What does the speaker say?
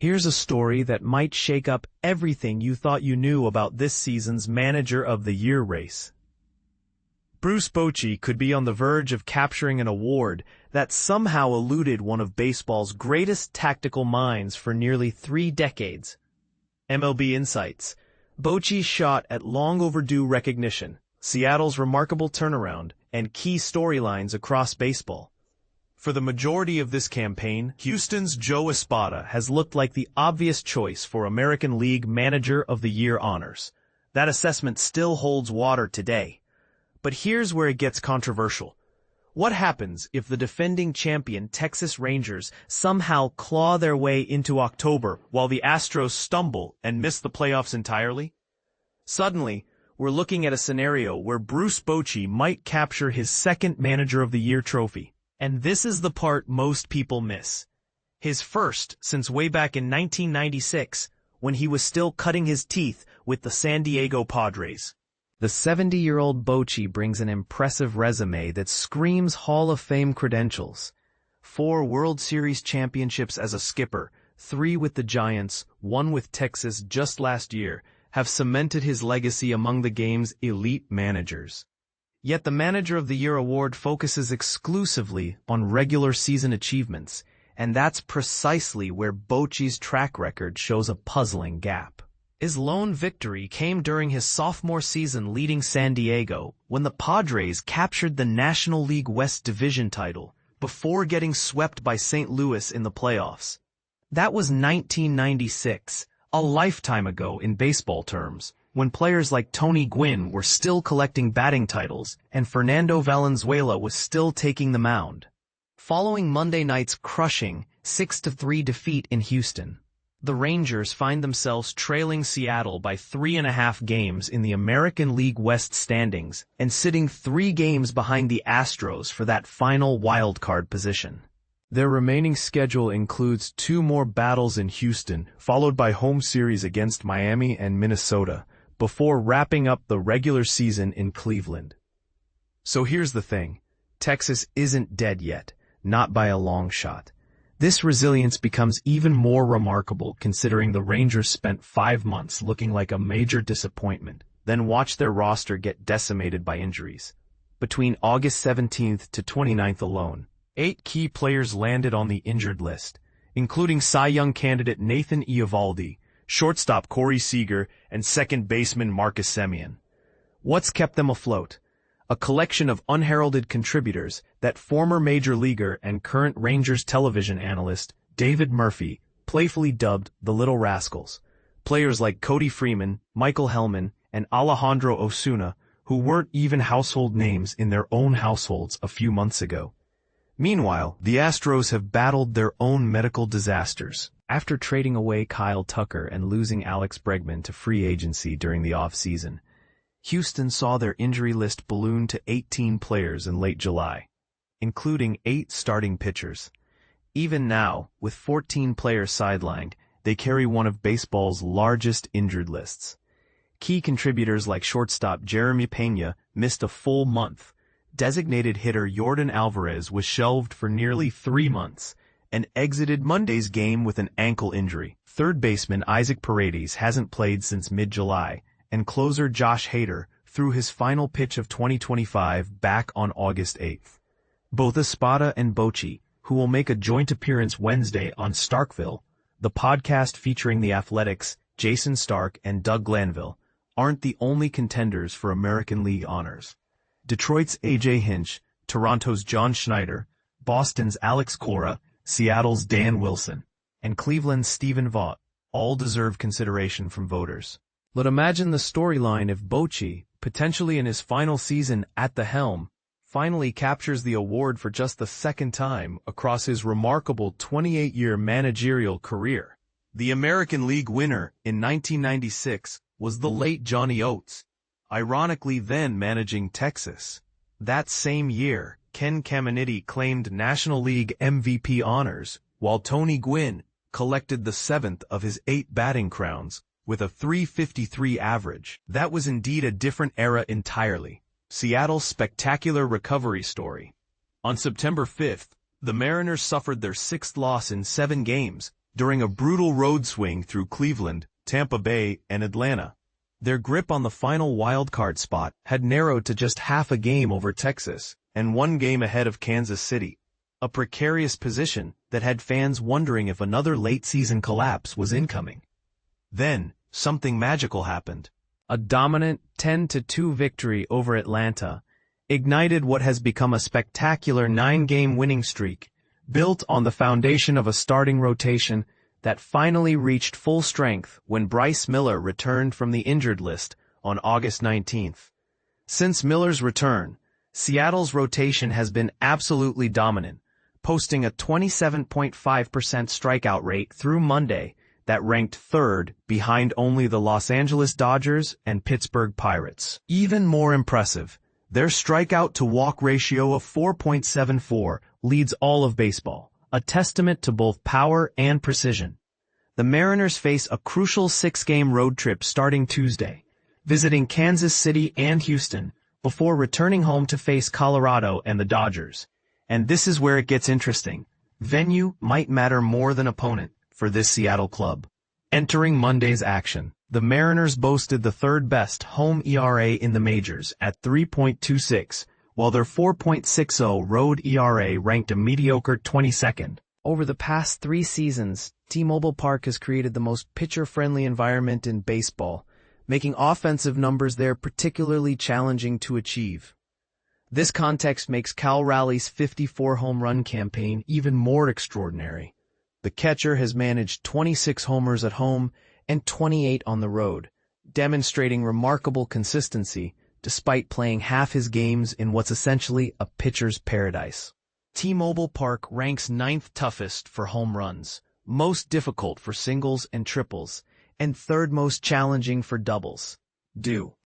Here's a story that might shake up everything you thought you knew about this season's Manager of the Year race. Bruce Bochy could be on the verge of capturing an award that somehow eluded one of baseball's greatest tactical minds for nearly 3 decades. MLB Insights. Bochy's shot at long-overdue recognition, Seattle's remarkable turnaround, and key storylines across baseball. For the majority of this campaign, Houston's Joe Espada has looked like the obvious choice for American League Manager of the Year honors. That assessment still holds water today. But here's where it gets controversial. What happens if the defending champion Texas Rangers somehow claw their way into October while the Astros stumble and miss the playoffs entirely? Suddenly, we're looking at a scenario where Bruce Bochy might capture his second Manager of the Year trophy. And this is the part most people miss. His first since way back in 1996, when he was still cutting his teeth with the San Diego Padres. The 70-year-old Bochy brings an impressive resume that screams Hall of Fame credentials. 4 World Series championships as a skipper, 3 with the Giants, 1 with Texas just last year, have cemented his legacy among the game's elite managers. Yet the Manager of the Year award focuses exclusively on regular season achievements, and that's precisely where Bochy's track record shows a puzzling gap. His lone victory came during his sophomore season leading San Diego, when the Padres captured the National League West Division title, before getting swept by St. Louis in the playoffs. That was 1996, a lifetime ago in baseball terms, when players like Tony Gwynn were still collecting batting titles and Fernando Valenzuela was still taking the mound. Following Monday night's crushing 6-3 defeat in Houston, the Rangers find themselves trailing Seattle by 3.5 games in the American League West standings and sitting 3 games behind the Astros for that final wildcard position. Their remaining schedule includes 2 more battles in Houston, followed by home series against Miami and Minnesota, before wrapping up the regular season in Cleveland. So here's the thing. Texas isn't dead yet, not by a long shot. This resilience becomes even more remarkable considering the Rangers spent 5 months looking like a major disappointment, then watched their roster get decimated by injuries. Between August 17th to 29th alone, 8 key players landed on the injured list, including Cy Young candidate Nathan Eovaldi, shortstop Corey Seager, and second baseman Marcus Semien. What's kept them afloat? A collection of unheralded contributors that former major leaguer and current Rangers television analyst David Murphy playfully dubbed the Little Rascals. Players like Cody Freeman, Michael Hellman, and Alejandro Osuna, who weren't even household names in their own households a few months ago. Meanwhile, the Astros have battled their own medical disasters. After trading away Kyle Tucker and losing Alex Bregman to free agency during the offseason, Houston saw their injury list balloon to 18 players in late July, including 8 starting pitchers. Even now, with 14 players sidelined, they carry one of baseball's largest injured lists. Key contributors like shortstop Jeremy Pena missed a full month. Designated hitter Yordan Alvarez was shelved for nearly 3 months and exited Monday's game with an ankle injury. Third baseman Isaac Paredes hasn't played since mid-July, and closer Josh Hader threw his final pitch of 2025 back on August 8th. Both Espada and Bochy, who will make a joint appearance Wednesday on Starkville, the podcast featuring the Athletics' Jason Stark and Doug Glanville, aren't the only contenders for American League honors. Detroit's A.J. Hinch, Toronto's John Schneider, Boston's Alex Cora, Seattle's Dan Wilson, and Cleveland's Stephen Vaught all deserve consideration from voters. But imagine the storyline if Bochy, potentially in his final season at the helm, finally captures the award for just the second time across his remarkable 28-year managerial career. The American League winner in 1996 was the late Johnny Oates, ironically then managing Texas. That same year, Ken Caminiti claimed National League MVP honors, while Tony Gwynn collected the 7th of his 8 batting crowns with a .353 average. That was indeed a different era entirely. Seattle's spectacular recovery story. On September 5th, the Mariners suffered their 6th loss in 7 games, during a brutal road swing through Cleveland, Tampa Bay, and Atlanta. Their grip on the final wildcard spot had narrowed to just half a game over Texas and 1 game ahead of Kansas City, a precarious position that had fans wondering if another late-season collapse was incoming. Then, something magical happened. A dominant 10-2 victory over Atlanta ignited what has become a spectacular 9-game winning streak, built on the foundation of a starting rotation that finally reached full strength when Bryce Miller returned from the injured list on August 19th. Since Miller's return, Seattle's rotation has been absolutely dominant, posting a 27.5% strikeout rate through Monday that ranked 3rd behind only the Los Angeles Dodgers and Pittsburgh Pirates. Even more impressive, their strikeout-to-walk ratio of 4.74 leads all of baseball, a testament to both power and precision. The Mariners face a crucial 6-game road trip starting Tuesday, visiting Kansas City and Houston, before returning home to face Colorado and the Dodgers. And this is where it gets interesting. Venue might matter more than opponent for this Seattle club. Entering Monday's action, the Mariners boasted the 3rd-best home ERA in the majors at 3.26, while their 4.60 road ERA ranked a mediocre 22nd. Over the past 3 seasons, T-Mobile Park has created the most pitcher-friendly environment in baseball, making offensive numbers there particularly challenging to achieve. This context makes Cal Raleigh's 54 home run campaign even more extraordinary. The catcher has managed 26 homers at home and 28 on the road, demonstrating remarkable consistency despite playing half his games in what's essentially a pitcher's paradise. T-Mobile Park ranks 9th toughest for home runs, most difficult for singles and triples, and 3rd most challenging for doubles. Due